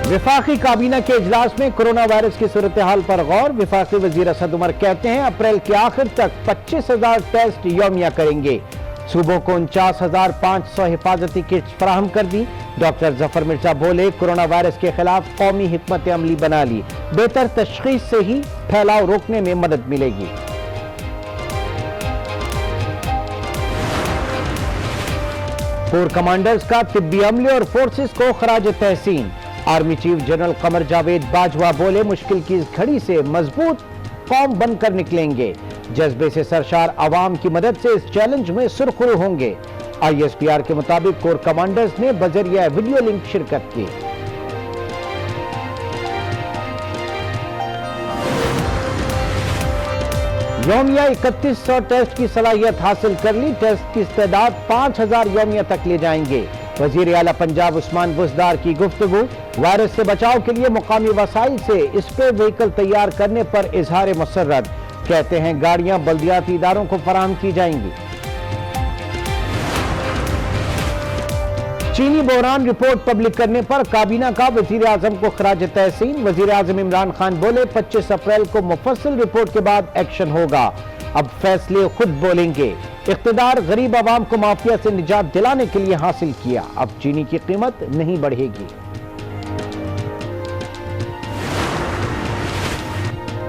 वफाकी काबीना के इजलास में कोरोना वायरस की सूरत हाल पर गौर। वफाकी वजीर असद उमर कहते हैं अप्रैल के आखिर तक 25,000 टेस्ट यौमिया करेंगे। सूबों को 49,500 हिफाजती किट्स फराहम कर दी। डॉक्टर जफर मिर्जा बोले कोरोना वायरस के खिलाफ कौमी हिकमत अमली बना ली, बेहतर तशखीस से ही फैलाव रोकने में मदद मिलेगी। कोर कमांडर्स का तिब्बी अमले और फोर्सेस को खराज तहसीन। Army chief general Qamar Javed Bajwa बोले मुश्किल की इस घड़ी से मजबूत कौम बनकर निकलेंगे। जज्बे से सरशार आवाम की मदद से इस चैलेंज में सुरखरू होंगे। ISPR के मुताबिक कोर कमांडर्स ने बजरिया वीडियो लिंक शिरकत की। यौमिया 3100 टेस्ट की सलाहियत हासिल कर ली। टेस्ट की इस्तेदाद 5000 यौमिया तक ले जाएंगे। वजीर आला पंजाब उस्मान बुज़दार की गुफ्तगू। वायरस से बचाव के लिए मुकामी वसाइल से स्प्रे व्हीकल तैयार करने पर इजहार मुसर्रत। कहते हैं गाड़ियां बल्दियाती इदारों को फराहम की जाएंगी। चीनी बहरान रिपोर्ट पब्लिक करने पर काबीना का वजीर आजम को खराज तहसीन। वजीर आजम इमरान खान बोले 25 अप्रैल को मुफस्सिल रिपोर्ट के बाद एक्शन होगा। अब फैसले खुद बोलेंगे। इख्तिदार गरीब आवाम को माफिया से निजात दिलाने के लिए हासिल किया। अब चीनी की कीमत नहीं बढ़ेगी।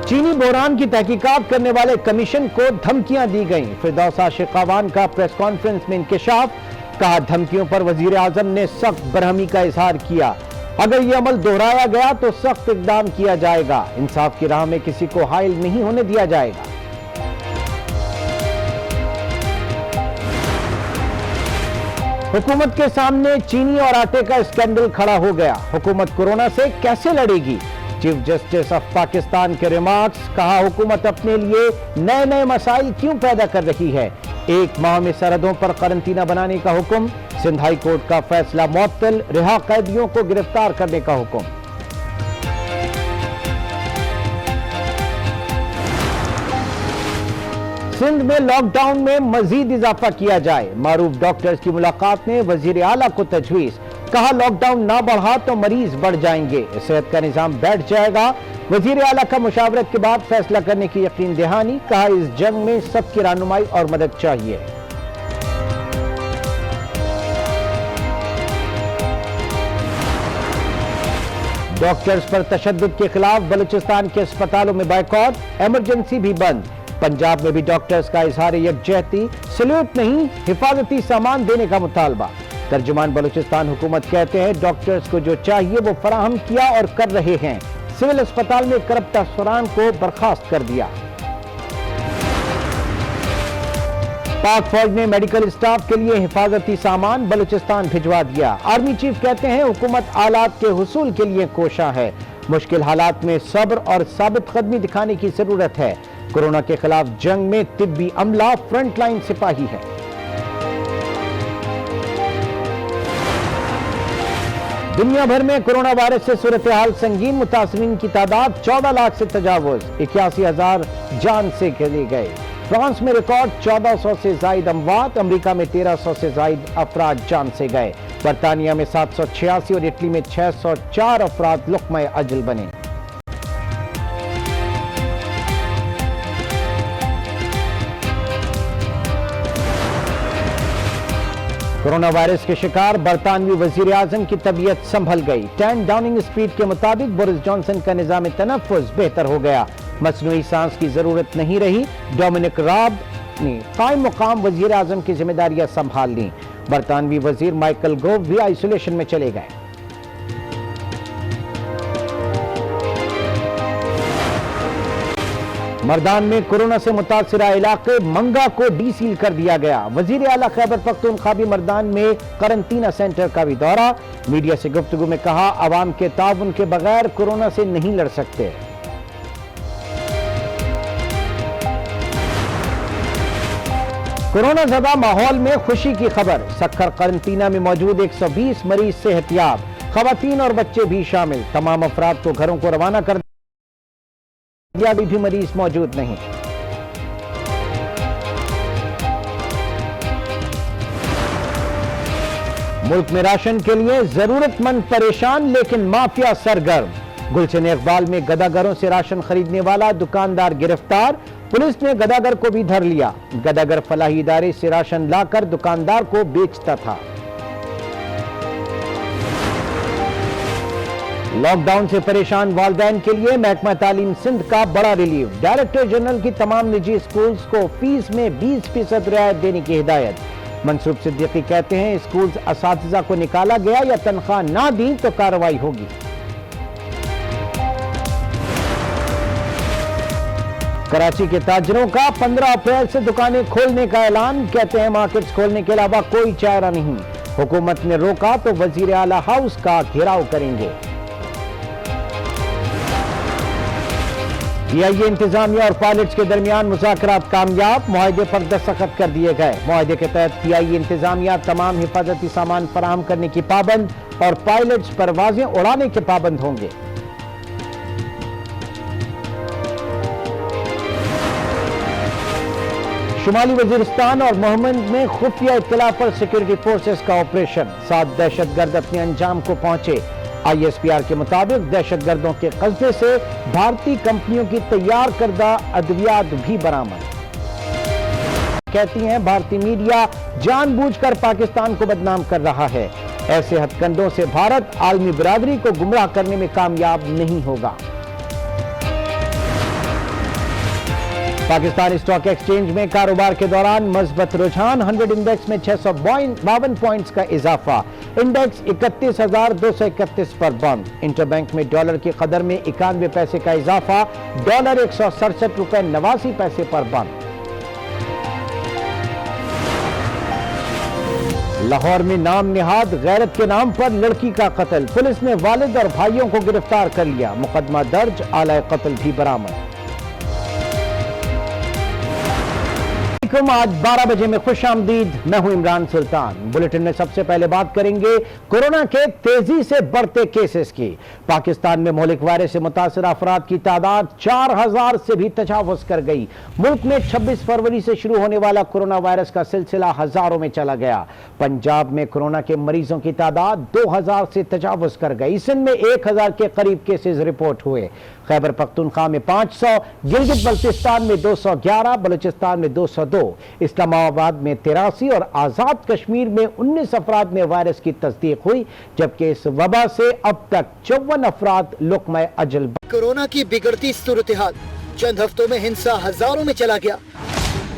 चीनी बहरान की तहकीकात करने वाले कमीशन को धमकियां दी गईं। फिरदौस आशिकावान का प्रेस कॉन्फ्रेंस में इंकशाफ। कहा धमकियों पर वजीर आजम ने सख्त बरहमी का इजहार किया। अगर यह अमल दोहराया गया तो सख्त इकदाम किया जाएगा। इंसाफ की राह में किसी को हाइल नहीं होने दिया जाएगा। हुकूमत के सामने चीनी और आटे का स्कैंडल खड़ा हो गया। हुकूमत कोरोना से कैसे लड़ेगी? चीफ जस्टिस ऑफ पाकिस्तान के रिमार्क्स। कहा हुकूमत अपने लिए नए नए मसाइल क्यों पैदा कर रही है। एक माह में सरहदों पर करंटीना बनाने का हुक्म। सिंध हाई कोर्ट का फैसला मुअत्तल। रिहा कैदियों को गिरफ्तार करने का हुक्म। सिंध में लॉकडाउन में मजीद इजाफा किया जाए। मारूफ डॉक्टर्स की मुलाकात में वजीर आला को तजवीज। कहा लॉकडाउन ना बढ़ा तो मरीज बढ़ जाएंगे, सेहत का निजाम बैठ जाएगा। वजीर आला का मुशावरत के बाद फैसला करने की यकीन दहानी। कहा इस जंग में सबकी रहनुमाई और मदद चाहिए। डॉक्टर्स पर तशद्दुद के खिलाफ बलूचिस्तान के अस्पतालों में बाइकॉट। इमरजेंसी भी बंद। पंजाब में भी डॉक्टर्स का इजहार यकजहती। सैल्यूट नहीं हिफाजती सामान देने का मुतालबा। तर्जुमान बलूचिस्तान हुकूमत कहते हैं डॉक्टर्स को जो चाहिए वो फराहम किया और कर रहे हैं। सिविल अस्पताल में करप्ट अफसरान को बर्खास्त कर दिया। पाक फौज ने मेडिकल स्टाफ के लिए हिफाजती सामान बलूचिस्तान भिजवा दिया। आर्मी चीफ कहते हैं हुकूमत आलात के हुसूल के लिए कोशा है। मुश्किल हालात में सब्र और साबित कदमी दिखाने की जरूरत है। कोरोना के खिलाफ जंग में तिब्बी अमला फ्रंट लाइन सिपाही है। दुनिया भर में कोरोना वायरस से सूरत हाल संगीन। मुतासरीन की तादाद 14 लाख से तजावुज। 81,000 जान से चले गए। फ्रांस में रिकॉर्ड 1400 से जायद अमवात। अमेरिका में 1300 से जायद अफराद जान से गए। बरतानिया में 786 और इटली में 604 अफराद लुक़्मा अजल बने। कोरोना वायरस के शिकार बरतानवी वजीर आजम की तबीयत संभल गई। 10 डाउनिंग स्ट्रीट के मुताबिक बोरिस जॉनसन का निजाम तनफ्फुस बेहतर हो गया। मसनूई सांस की जरूरत नहीं रही। डोमिनिक राब ने कायम मुकाम वजीर आजम की जिम्मेदारियां संभाल ली। बरतानवी वजीर माइकल गोव भी आइसोलेशन में चले गए। मर्दान में कोरोना से मुतासिरा इलाके मंगा को डीसील कर दिया गया। वजीर आला खैबर पख्तूनख्वा भी मर्दान में करंटीना सेंटर का भी दौरा। मीडिया से गुफ्तगू में कहा अवाम के ताउन के बगैर कोरोना से नहीं लड़ सकते। कोरोना ज़दा माहौल में खुशी की खबर। सक्खर करंटीना में मौजूद 120 मरीज सेहतियाब। खवातीन और बच्चे भी शामिल। तमाम अफराद को घरों को रवाना कर दिया। भी मरीज मौजूद नहीं। मुल्क में राशन के लिए जरूरतमंद परेशान लेकिन माफिया सरगर्म। गुलशन इकबाल में गदागरों से राशन खरीदने वाला दुकानदार गिरफ्तार। पुलिस ने गदागर को भी धर लिया। गदागर फलाही इदारे से राशन लाकर दुकानदार को बेचता था। लॉकडाउन से परेशान वालिदैन के लिए महकमा तालीम सिंध का बड़ा रिलीफ। डायरेक्टर जनरल की तमाम निजी स्कूल्स को फीस में 20% रियायत देने की हिदायत। मंसूर सिद्दीकी कहते हैं स्कूल्स असातिज़ा को निकाला गया या तनख्वाह ना दी तो कार्रवाई होगी। कराची के ताजरों का 15 अप्रैल से दुकानें खोलने का ऐलान। कहते हैं मार्केट्स खोलने के अलावा कोई चारा नहीं। हुकूमत ने रोका तो वजीर आला हाउस का घेराव करेंगे। पीआईए इंतजामिया और पायलट्स के दरमियान मुज़ाकरात कामयाब। मुआहदे पर दस्तखत कर दिए गए। मुआहदे के तहत पीआईए इंतजामिया तमाम हिफाजती सामान फराहम करने की पाबंद और पायलट्स परवाजें उड़ाने के पाबंद होंगे। शुमाली वजीरिस्तान और मोहम्मद में खुफिया इत्तला पर सिक्योरिटी फोर्सेस का ऑपरेशन। 7 दहशतगर्द अपने अंजाम को पहुंचे। आईएसपीआर के मुताबिक दहशतगर्दों के कब्जे से भारतीय कंपनियों की तैयार करदा अद्वियात भी बरामद। कहती हैं भारतीय मीडिया जानबूझकर पाकिस्तान को बदनाम कर रहा है। ऐसे हथकंडों से भारत आलमी बिरादरी को गुमराह करने में कामयाब नहीं होगा। पाकिस्तान स्टॉक एक्सचेंज में कारोबार के दौरान मजबूत रुझान। 100 इंडेक्स में 652 पॉइंट्स का इजाफा। इंडेक्स 31,231 पर बंद। इंटरबैंक में डॉलर की कदर में 91 पैसे का इजाफा। डॉलर 167 रुपए 89 पैसे पर बंद। लाहौर में नाम निहाद गैरत के नाम पर लड़की का कत्ल। पुलिस ने वालिद और भाइयों को गिरफ्तार कर लिया। मुकदमा दर्ज, आला कत्ल भी बरामद। आज 12 बजे में खुश आमदीद। मैं हूं इमरान सुल्तान। बुलेटिन में सबसे पहले बात करेंगे कोरोना के तेजी से बढ़ते केसेस की। पाकिस्तान में मौलिक वायरस से मुतासर अफराद की तादाद 4000 से भी तजावुज कर गई। मुल्क में 26 फरवरी से शुरू होने वाला कोरोना वायरस का सिलसिला हजारों में चला गया। पंजाब में कोरोना के मरीजों की तादाद 2000 से तजावुज कर गई। सिंध में 1000 के करीब केसेस रिपोर्ट हुए। खैबर पख्तूनख्वा में 500, गिलगित बल्तिस्तान में 211, बलूचिस्तान में 202, इस्लामाबाद में 83 और आजाद कश्मीर में 19 अफराद में वायरस की तस्दीक हुई, जबकि इस वबा से अब तक 54 अफराद लुक़्मा अजल। कोरोना की बिगड़ती सूरत हाल, चंद हफ्तों में हिंसा हजारों में चला गया।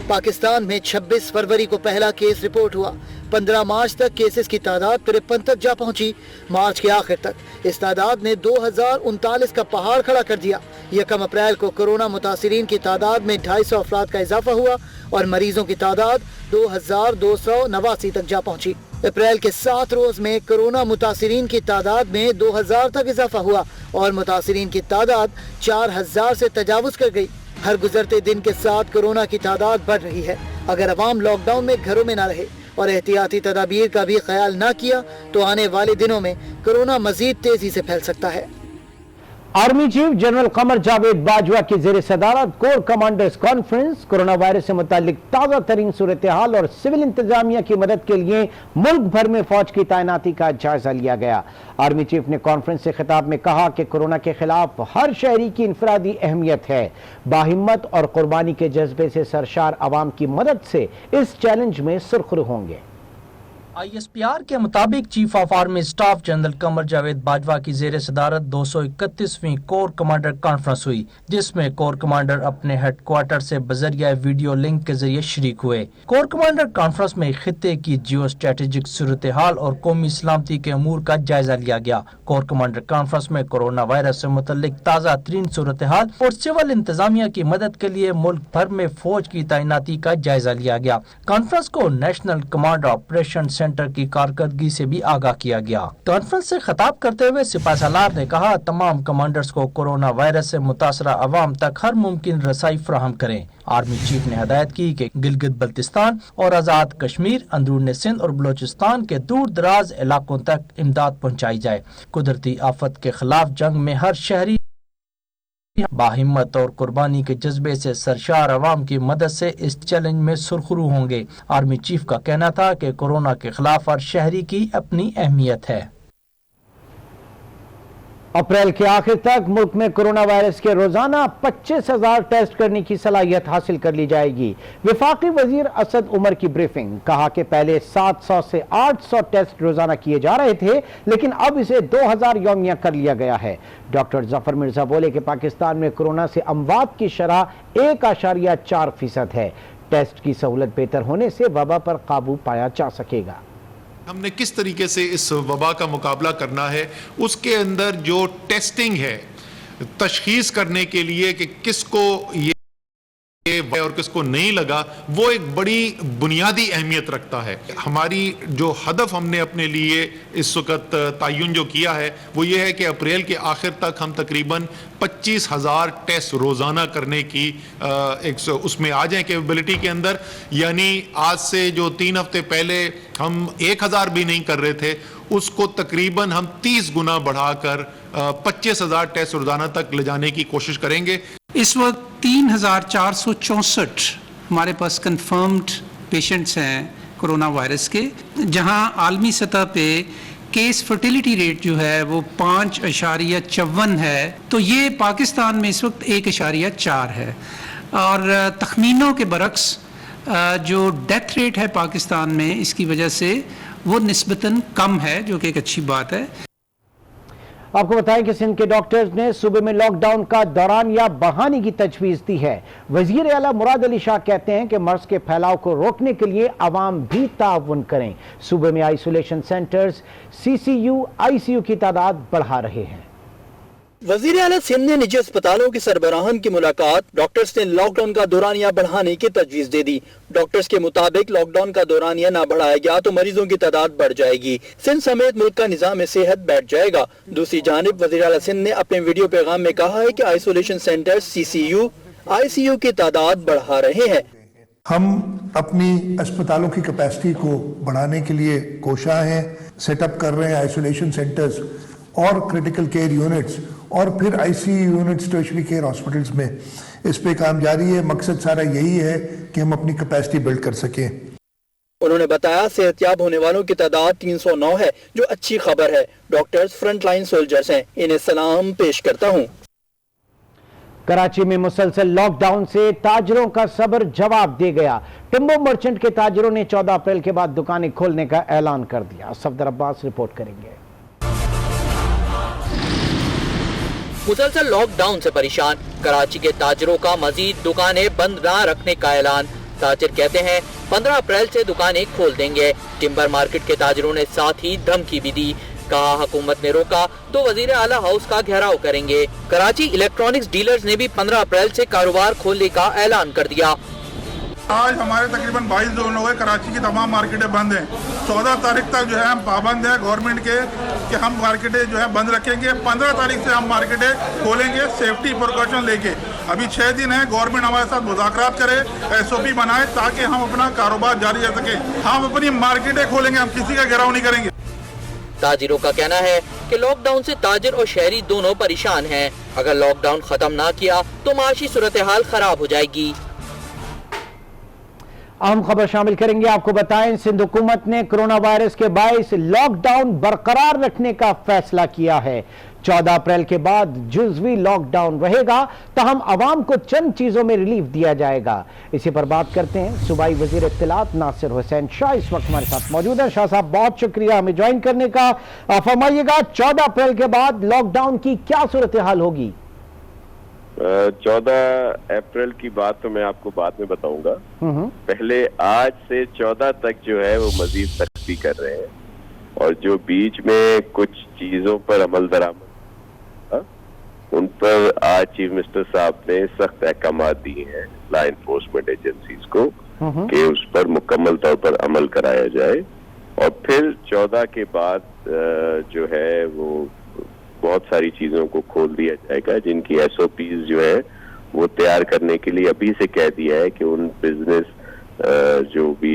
पाकिस्तान में 26 फरवरी को पहला केस रिपोर्ट हुआ। 15 मार्च तक केसेस की तादाद 53 तक जा पहुंची। मार्च के आखिर तक इस तादाद ने 2039 का पहाड़ खड़ा कर दिया। 1 अप्रैल को कोरोना मुतासिरीन की तादाद में 250 अफराद का इजाफा हुआ और मरीजों की तादाद 2289 तक जा पहुंची। अप्रैल के 7 रोज में कोरोना मुतासिरीन की तादाद में 2000 तक इजाफा हुआ और मुतासिरीन की तादाद 4000 से तजावुज कर गई। हर गुजरते दिन के साथ कोरोना की तादाद बढ़ रही है। अगर अवाम लॉकडाउन में घरों में न रहे और एहतियाती तदाबीर का भी ख्याल न किया तो आने वाले दिनों में कोरोना मजीद तेजी से फैल सकता है। Army chief general Qamar Javed Bajwa की जेर सदारत core commanders conference. Corona virus से मुतालिक ताज़ा तरीन सूरत हाल और सिविल इंतजामिया की मदद के लिए मुल्क भर में फौज की तैनाती का जायजा लिया गया। आर्मी चीफ ने कॉन्फ्रेंस से खिताब में कहा कि कोरोना के खिलाफ हर शहरी की इनफरादी अहमियत है। बाहिम्मत और कुर्बानी के जज्बे से सरशार अवाम की मदद से इस चैलेंज में सुरखरू होंगे। आईएसपीआर के मुताबिक chief of army staff general Qamar Javed Bajwa की जेर सदारत 231वीं कोर कमांडर कॉन्फ्रेंस हुई, जिसमें कोर कमांडर अपने हेडक्वार्टर से बजरिया वीडियो लिंक के जरिए शरीक हुए। कोर कमांडर कॉन्फ्रेंस में खित्ते की जियो स्ट्रेटेजिक सूरत हाल और कौमी सलामती के अमूर का जायजा लिया गया। कोर कमांडर कॉन्फ्रेंस में कोरोना वायरस से मुतल्लिक ताज़ा तरीन सूरत हाल और सिविल इंतजामिया की मदद के लिए मुल्क भर में फौज की तैनाती का जायजा लिया गया। कॉन्फ्रेंस को नेशनल कमांड ऑपरेशन सेंटर की कारकर्दगी से भी आगाह किया गया। कॉन्फ्रेंस से खिताब करते हुए सिपाहीसालार ने कहा, तमाम कमांडर्स को कोरोना वायरस से मुतासरा अवाम तक हर मुमकिन रसाई फराहम करें। आर्मी चीफ ने हदायत की कि गिलगित बल्तिस्तान और आजाद कश्मीर, अंदरून सिंध और बलोचिस्तान के दूर दराज इलाकों तक इमदाद पहुँचाई जाए। कुदरती आफत के खिलाफ जंग में हर शहरी बाहिम्मत और कुर्बानी के जज्बे से सरशार अवाम की मदद से इस चैलेंज में सुरखरू होंगे। आर्मी चीफ का कहना था कि कोरोना के खिलाफ हर शहरी की अपनी अहमियत है। अप्रैल के आखिर तक मुल्क में कोरोना वायरस के रोजाना 25,000 टेस्ट करने की सलाहियत हासिल कर ली जाएगी। विफाकी वजीर असद उमर की ब्रीफिंग, कहा कि पहले 700 से 800 टेस्ट रोजाना किए जा रहे थे, लेकिन अब इसे 2000 यौमिया कर लिया गया है। डॉक्टर जफर मिर्जा बोले कि पाकिस्तान में कोरोना से अमवात की शरह 1.4% है। टेस्ट की सहूलत बेहतर होने से वबा पर काबू पाया जा सकेगा। हमने किस तरीके से इस वबा का मुकाबला करना है, उसके अंदर जो टेस्टिंग है तशखीस करने के लिए कि किसको ये और किसको नहीं लगा, वो एक बड़ी बुनियादी अहमियत रखता है। हमारी जो हदफ हमने अपने लिए इस वक्त तयन जो किया है वो ये है कि अप्रैल के आखिर तक हम तकरीबन 25,000 टेस्ट रोज़ाना करने की एक उसमें आ जाएं कैपेबिलिटी के अंदर। यानी आज से जो 3 हफ्ते पहले हम 1,000 भी नहीं कर रहे थे, उसको तकरीबन हम 30 गुना बढ़ाकर 25,000 टेस्ट रोज़ाना तक ले जाने की कोशिश करेंगे। इस वक्त 3,464 हमारे पास कंफर्म्ड पेशेंट्स हैं कोरोना वायरस के, जहां आलमी सतह पे केस फर्टिलिटी रेट जो है वो 5.54 है, तो ये पाकिस्तान में इस वक्त 1.4 है। और तखमीनों के बरक्स जो डेथ रेट है पाकिस्तान में, इसकी वजह से वो निस्बतन कम है, जो कि एक अच्छी बात है। आपको बताएं कि सिंध के डॉक्टर्स ने सूबे में लॉकडाउन का दौरानिया बढ़ाने की तजवीज दी है। वजीर आला मुराद अली शाह कहते हैं कि मर्ज के फैलाव को रोकने के लिए अवाम भी ताउन करें। सूबे में आइसोलेशन सेंटर्स, CCU, ICU की तादाद बढ़ा रहे हैं। वजीर आला सिंध ने निजी अस्पतालों के सरबराहान की मुलाकात, डॉक्टर्स ने लॉकडाउन का दौरानिया बढ़ाने की तजवीज दे दी। डॉक्टर्स के मुताबिक लॉकडाउन का दौरानिया ना बढ़ाया गया तो मरीजों की तादाद बढ़ जाएगी। सिंध समेत मुल्क का निजाम सेहत बैठ जाएगा। दूसरी जानिब वजीर आला सिंध ने अपने वीडियो पैगाम में कहा है कि आइसोलेशन सेंटर, CCU, ICU की तादाद बढ़ा रहे हैं। हम अपनी अस्पतालों की कैपेसिटी को बढ़ाने के लिए कोशा हैं, सेटअप कर रहे हैं आइसोलेशन सेंटर्स और क्रिटिकल केयर यूनिट्स, और फिर ICU units, tertiary care hospitals में इस पे काम जारी है। मकसद सारा यही है कि हम अपनी कैपेसिटी बिल्ड कर सकें। उन्होंने बताया सेहतियाब होने वालों की तादाद 309 है, जो अच्छी खबर है। डॉक्टर्स फ्रंट लाइन सोल्जर्स हैं, इन्हें सलाम पेश करता हूँ। कराची में मुसलसल लॉकडाउन से ताजरों का सब्र जवाब दे गया। टिम्बो मर्चेंट के ताजरों ने 14 अप्रैल के बाद दुकानें खोलने का ऐलान कर दिया। सफदर अब्बास रिपोर्ट करेंगे। मुसलसल लॉकडाउन से परेशान कराची के ताजरों का मजीद दुकानें बंद न रखने का ऐलान। ताजिर कहते हैं 15 अप्रैल से दुकानें खोल देंगे। टिम्बर मार्केट के ताजरों ने साथ ही धमकी भी दी, कहा हुकूमत ने रोका तो वजीर आला हाउस का घेराव करेंगे। कराची इलेक्ट्रॉनिक्स डीलर्स ने भी 15 अप्रैल से कारोबार खोलने का ऐलान कर दिया। आज हमारे तकरीबन 22 जोन हो गए, कराची की तमाम मार्केटें बंद हैं। 14 तारीख तक जो है हम पाबंद हैं गवर्नमेंट के कि हम मार्केटें जो है बंद रखेंगे। 15 तारीख से हम मार्केटें खोलेंगे सेफ्टी प्रिकॉशन लेके। अभी 6 दिन है, गवर्नमेंट हमारे साथ मुज़ाकरात करे, SOP बनाए ताकि हम अपना कारोबार जारी रख सकें। हम अपनी मार्केटें खोलेंगे, हम किसी का घेराव नहीं करेंगे। ताजिरों का कहना है कि लॉकडाउन से ताजिर और शहरी दोनों परेशान हैं। अगर लॉकडाउन खत्म ना किया तो माशी सूरत हाल खराब हो जाएगी। अहम खबर शामिल करेंगे। आपको बताएं, सिंध हुकूमत ने कोरोना वायरस के बायस लॉकडाउन बरकरार रखने का फैसला किया है। 14 अप्रैल के बाद जुज़वी लॉकडाउन रहेगा, तहम आवाम को चंद चीजों में रिलीफ दिया जाएगा। इसी पर बात करते हैं। सूबाई वजीर इत्तलात नासिर हुसैन शाह इस वक्त हमारे साथ मौजूद है। शाह साहब, बहुत शुक्रिया हमें ज्वाइन करने का। फरमाइएगा, 14 अप्रैल के बाद लॉकडाउन की क्या सूरत हाल होगी? 14 अप्रैल की बात तो मैं आपको बाद में बताऊंगा। पहले आज से 14 तक जो है वो मजीद सख्ती कर रहे हैं, और जो बीच में कुछ चीजों पर अमल दरामद उन पर आज चीफ मिनिस्टर साहब ने सख्त अहकाम दिए हैं लॉ इन्फोर्समेंट एजेंसीज को कि उस पर मुकम्मल तौर पर अमल कराया जाए। और फिर 14 के बाद जो है वो बहुत सारी चीजों को खोल दिया जाएगा, जिनकी SOPs जो है वो तैयार करने के लिए अभी से कह दिया है कि उन बिजनेस जो भी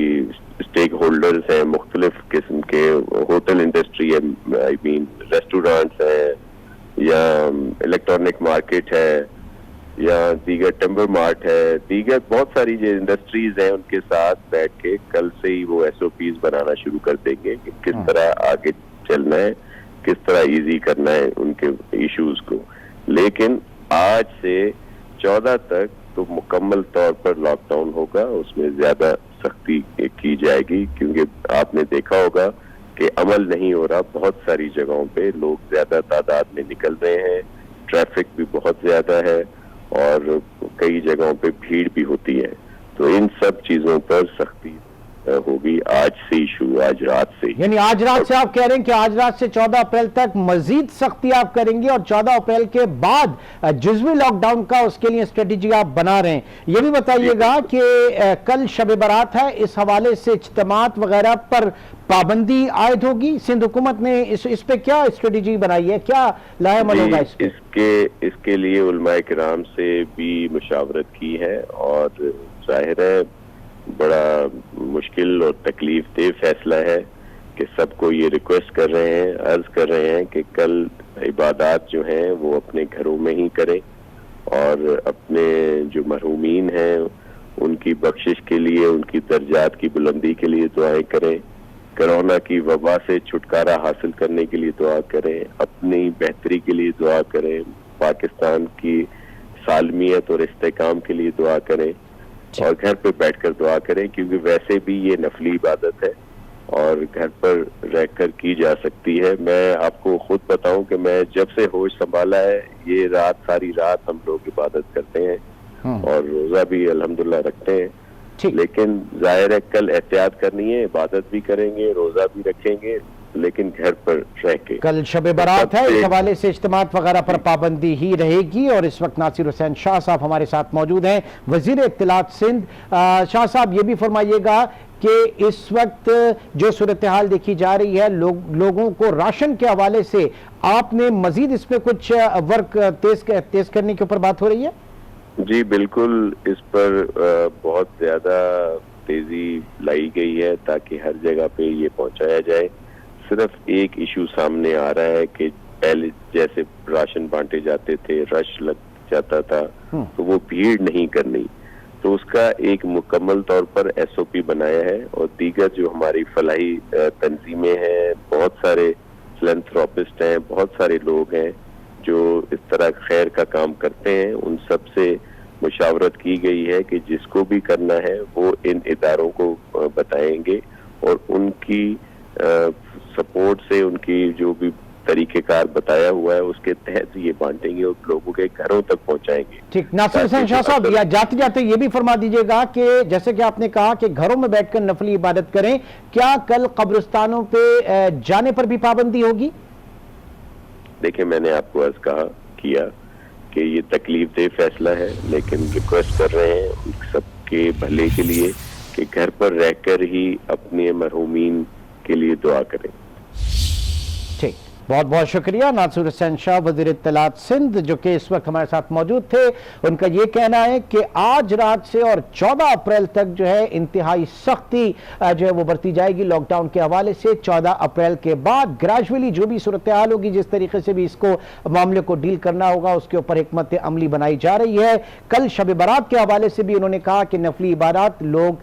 स्टेक होल्डर्स हैं, मुख्तलिफ किस्म के होटल इंडस्ट्री है, आई मीन रेस्टोरेंट्स हैं या इलेक्ट्रॉनिक मार्केट है یا دیگر ٹمبر مارٹ ہے، دیگر بہت ساری جو انڈسٹریز ہیں ان کے ساتھ بیٹھ کے کل سے ہی وہ ایس او پیز بنانا شروع کر دیں گے کہ کس طرح آگے چلنا ہے، کس طرح ایزی کرنا ہے ان کے ایشوز کو. لیکن آج سے 14 تک تو مکمل طور پر لاک ڈاؤن ہوگا، اس میں زیادہ سختی کی جائے گی، کیونکہ آپ نے دیکھا ہوگا کہ عمل نہیں ہو رہا. بہت ساری جگہوں پہ لوگ زیادہ تعداد میں نکل رہے ہیں، ٹریفک بھی بہت زیادہ ہے اور کئی جگہوں پہ بھیڑ بھی ہوتی ہے. تو ان سب چیزوں پر سختی ہوگی آج سے ہی شروع، آج رات سے. یعنی آج رات سے آپ کہہ رہے ہیں کہ آج رات سے 14 اپریل تک مزید سختی آپ کریں گے، اور 14 اپریل کے بعد جزوی لاک ڈاؤن کا اس کے لیے اسٹریٹجی آپ بنا رہے ہیں. یہ بھی بتائیے گا کہ کل شب برات ہے، اس حوالے سے اجتماعات وغیرہ پر پابندی عائد ہوگی؟ سندھ حکومت نے اس پہ کیا اسٹریٹجی بنائی ہے، کیا لاہ عمل ہوگا اس پہ؟ اس کے لیے علماء کرام سے بھی مشاورت کی ہے، اور ظاہر ہے بڑا مشکل اور تکلیف دہ فیصلہ ہے کہ سب کو یہ ریکویسٹ کر رہے ہیں، عرض کر رہے ہیں کہ کل عبادات جو ہیں وہ اپنے گھروں میں ہی کریں، اور اپنے جو مرحومین ہیں ان کی بخشش کے لیے، ان کی درجات کی بلندی کے لیے دعائیں کریں، کرونا کی وبا سے چھٹکارا حاصل کرنے کے لیے دعا کریں، اپنی بہتری کے لیے دعا کریں، پاکستان کی سالمیت اور استحکام کے لیے دعا کریں، اور گھر پہ بیٹھ کر دعا کریں، کیونکہ ویسے بھی یہ نفلی عبادت ہے اور گھر پر رہ کر کی جا سکتی ہے. میں آپ کو خود بتاؤں کہ میں جب سے ہوش سنبھالا ہے یہ ساری رات ہم لوگ عبادت کرتے ہیں اور روزہ بھی الحمدللہ رکھتے ہیں. لیکن ظاہر ہے کل احتیاط کرنی ہے، عبادت بھی کریں گے، روزہ بھی رکھیں گے، لیکن گھر پر رہ کے. کل شب برات ہے، اس حوالے سے اجتماعات وغیرہ پر پابندی ہی رہے گی. اور اس وقت ناصر حسین شاہ صاحب ہمارے ساتھ موجود ہیں، وزیر اطلاعات سندھ. شاہ صاحب یہ بھی فرمائیے گا کہ اس وقت جو صورتحال دیکھی جا رہی ہے لوگوں کو راشن کے حوالے سے، آپ نے مزید اس پہ کچھ ورک تیز کرنے کے اوپر بات ہو رہی ہے؟ جی بالکل، اس پر بہت زیادہ تیزی لائی گئی ہے تاکہ ہر جگہ پہ یہ پہنچایا جائے. صرف ایک ایشو سامنے آ رہا ہے کہ پہلے جیسے راشن بانٹے جاتے تھے، رش لگ جاتا تھا، تو وہ بھیڑ نہیں کرنی. تو اس کا ایک مکمل طور پر ایس او پی بنایا ہے، اور دیگر جو ہماری فلاحی تنظیمیں ہیں، بہت سارے فلینتھراپسٹ ہیں، بہت سارے لوگ ہیں جو اس طرح خیر کا کام کرتے ہیں، ان سب سے مشاورت کی گئی ہے کہ جس کو بھی کرنا ہے وہ ان اداروں کو بتائیں گے، اور ان کی سپورٹ سے، ان کی جو بھی طریقہ کار بتایا ہوا ہے اس کے تحت یہ بانٹیں گے اور لوگوں کے گھروں تک پہنچائیں گے. ٹھیک. ناصر حسین شاہ صاحب، یا جاتے جاتے یہ بھی فرما دیجئے گا کہ جیسے کہ آپ نے کہا کہ گھروں میں بیٹھ کر نفلی عبادت کریں، کیا کل قبرستانوں پہ جانے پر بھی پابندی ہوگی؟ دیکھیں، میں نے آپ کو عرض کیا کہ یہ تکلیف دہ فیصلہ ہے، لیکن ریکویسٹ کر رہے ہیں سب کے بھلے کے لیے کہ گھر پر رہ کر ہی اپنے مرحومین کے لیے دعا کریں. ٹھیک، بہت بہت شکریہ. ناصر حسین شاہ، وزیر اطلاعات سندھ، جو کہ اس وقت ہمارے ساتھ موجود تھے. ان کا یہ کہنا ہے کہ آج رات سے اور 14 اپریل تک جو ہے انتہائی سختی جو ہے وہ برتی جائے گی لاک ڈاؤن کے حوالے سے. 14 اپریل کے بعد گریجولی جو بھی صورتحال ہوگی، جس طریقے سے بھی اس کو معاملے کو ڈیل کرنا ہوگا، اس کے اوپر حکمت عملی بنائی جا رہی ہے. کل شب برات کے حوالے سے بھی انہوں نے کہا کہ نفلی عبادات لوگ